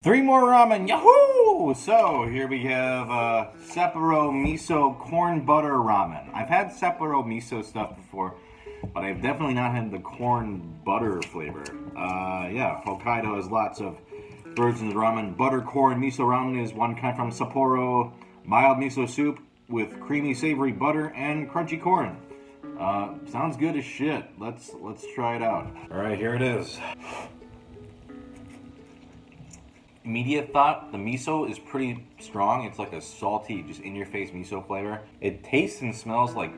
Three more ramen, yahoo! So here we have Sapporo Miso corn butter ramen. I've had Sapporo Miso stuff before, but I've definitely not had the corn butter flavor. Yeah, Hokkaido has lots of versions of ramen. Butter corn miso ramen is one kind from Sapporo. Mild miso soup with creamy savory butter and crunchy corn. Sounds good as shit. Let's try it out. All right, here it is. Immediate thought, the miso is pretty strong. It's like a salty, just in-your-face miso flavor. It tastes and smells like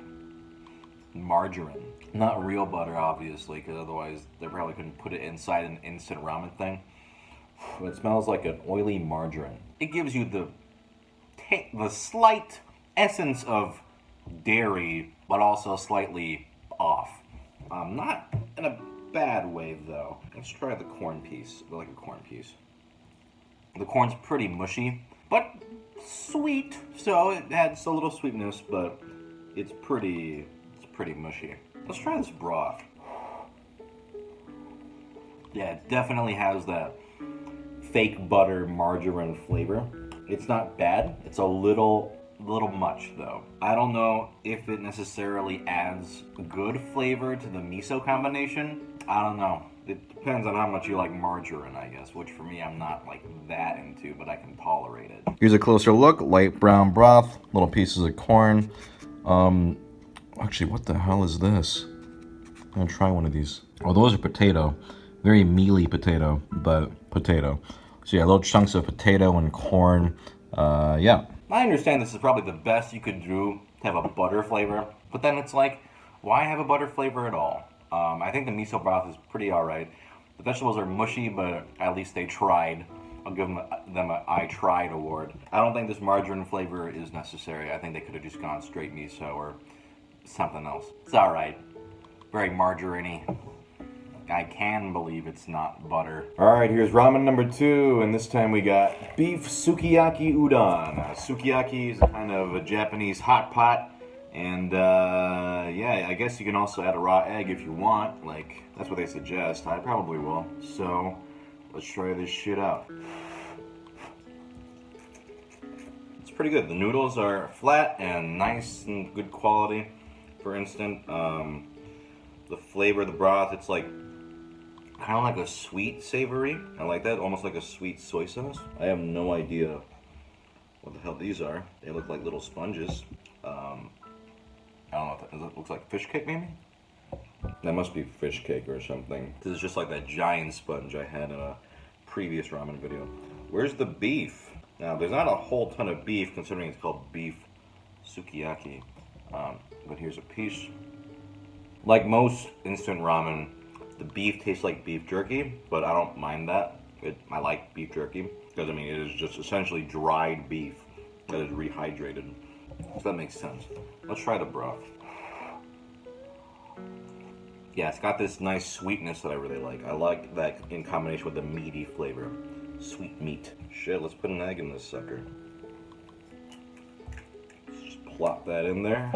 margarine. Not real butter, obviously, because otherwise they probably couldn't put it inside an instant ramen thing. But it smells like an oily margarine. It gives you the slight essence of dairy, but also slightly off. Not in a bad way, though. Let's try the corn piece. I like a corn piece. The corn's pretty mushy, but sweet, so it adds a little sweetness, but it's pretty mushy. Let's try this broth. Yeah, it definitely has that fake butter margarine flavor. It's not bad. It's a little much, though. I don't know if it necessarily adds good flavor to the miso combination. I don't know. It depends on how much you like margarine, I guess, which for me I'm not like that into, but I can tolerate it. Here's a closer look. Light brown broth, little pieces of corn. Actually, what the hell is this? I'm gonna try one of these. Oh, those are potato. Very mealy potato, but potato. So yeah, little chunks of potato and corn. Yeah. I understand this is probably the best you could do to have a butter flavor, but then it's like, why have a butter flavor at all? I think the miso broth is pretty alright. The vegetables are mushy, but at least they tried. I'll give them an I tried award. I don't think this margarine flavor is necessary. I think they could have just gone straight miso or something else. It's alright. Very margarine-y. I can believe it's not butter. Alright, here's ramen number 2, and this time we got beef sukiyaki udon. Sukiyaki is a kind of a Japanese hot pot. And yeah, I guess you can also add a raw egg if you want. Like, that's what they suggest. I probably will. So, let's try this shit out. It's pretty good. The noodles are flat and nice and good quality. For instance, the flavor of the broth, it's like kind of like a sweet savory. I like that, almost like a sweet soy sauce. I have no idea what the hell these are. They look like little sponges. I don't know, it looks like fish cake maybe? That must be fish cake or something. This is just like that giant sponge I had in a previous ramen video. Where's the beef? Now, there's not a whole ton of beef considering it's called beef sukiyaki. But here's a piece. Like most instant ramen, the beef tastes like beef jerky, but I don't mind that. I like beef jerky because, I mean, it is just essentially dried beef that is rehydrated. So that makes sense. Let's try the broth. Yeah, it's got this nice sweetness that I really like. I like that in combination with the meaty flavor. Sweet meat. Shit, let's put an egg in this sucker. Let's just plop that in there.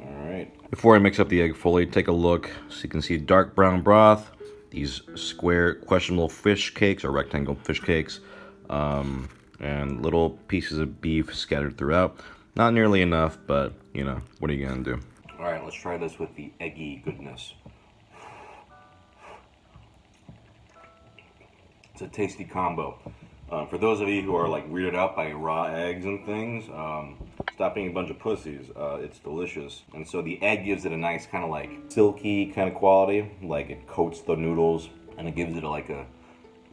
Alright. Before I mix up the egg fully, take a look. So you can see dark brown broth. These square, questionable fish cakes, or rectangle fish cakes. And little pieces of beef scattered throughout. Not nearly enough, but, you know, what are you gonna do? Alright, let's try this with the eggy goodness. It's a tasty combo. For those of you who are like weirded out by raw eggs and things, stop being a bunch of pussies. It's delicious. And so the egg gives it a nice kind of like silky kind of quality. Like it coats the noodles and it gives it like a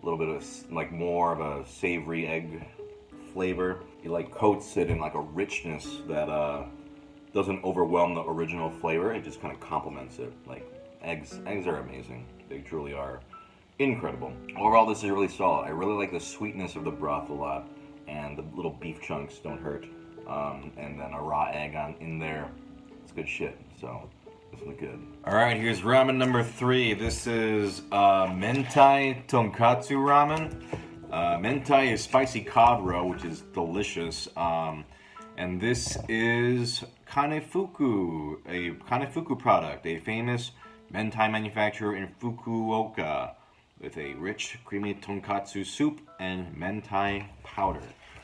little bit of like more of a savory egg flavor. It like coats it in like a richness that doesn't overwhelm the original flavor. It just kind of complements it. Like eggs are amazing. They truly are incredible. Overall, this is really solid. I really like the sweetness of the broth a lot, and the little beef chunks don't hurt. And then a raw egg in there. It's good shit. So this is good. All right, here's ramen number 3. This is Mentai Tonkotsu ramen. Mentai is spicy cod roe, which is delicious. And this is Kanefuku, a Kanefuku product, a famous Mentai manufacturer in Fukuoka. with a rich, creamy tonkatsu soup and mentai powder.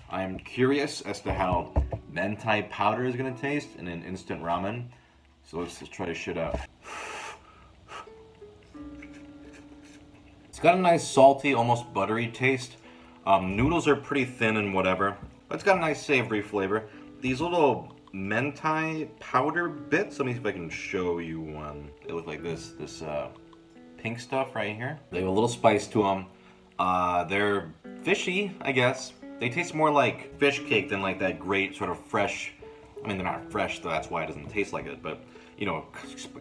I am curious as to how mentai powder is gonna taste in an instant ramen. So let's try this shit out. It's got a nice salty, almost buttery taste. Noodles are pretty thin and whatever, but it's got a nice savory flavor. These little mentai powder bits, let me see if I can show you one. They look like this pink stuff right here. They have a little spice to them. They're fishy, I guess. They taste more like fish cake than like that great sort of fresh, I mean, they're not fresh, so that's why it doesn't taste like it, but you know,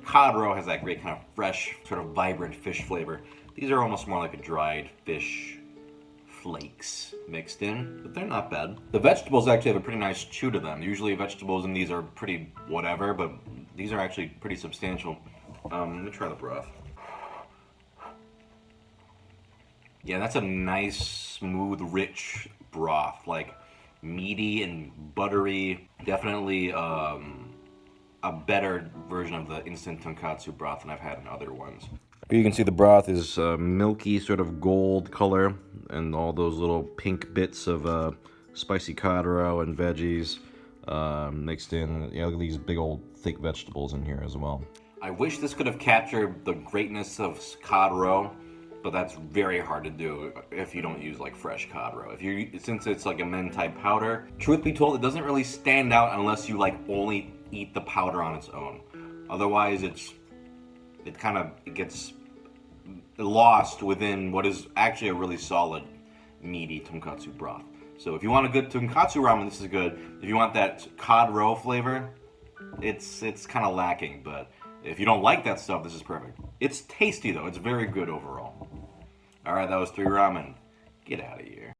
cod roe has that great kind of fresh, sort of vibrant fish flavor. These are almost more like a dried fish flakes mixed in, but they're not bad. The vegetables actually have a pretty nice chew to them. Usually vegetables in these are pretty whatever, but these are actually pretty substantial. Let me try the broth. Yeah, that's a nice, smooth, rich broth, like meaty and buttery. Definitely a better version of the instant tonkatsu broth than I've had in other ones. Here you can see the broth is milky, sort of gold color, and all those little pink bits of spicy cod roe and veggies mixed in. You know, look at these big old thick vegetables in here as well. I wish this could have captured the greatness of cod roe, but that's very hard to do if you don't use like fresh cod roe. Since it's like a mentai powder, truth be told, it doesn't really stand out unless you like only eat the powder on its own. Otherwise, it gets lost within what is actually a really solid, meaty tonkatsu broth. So if you want a good tonkatsu ramen, this is good. If you want that cod roe flavor, it's kind of lacking, but if you don't like that stuff, this is perfect. It's tasty though, it's very good overall. Alright, that was 3 ramen. Get out of here.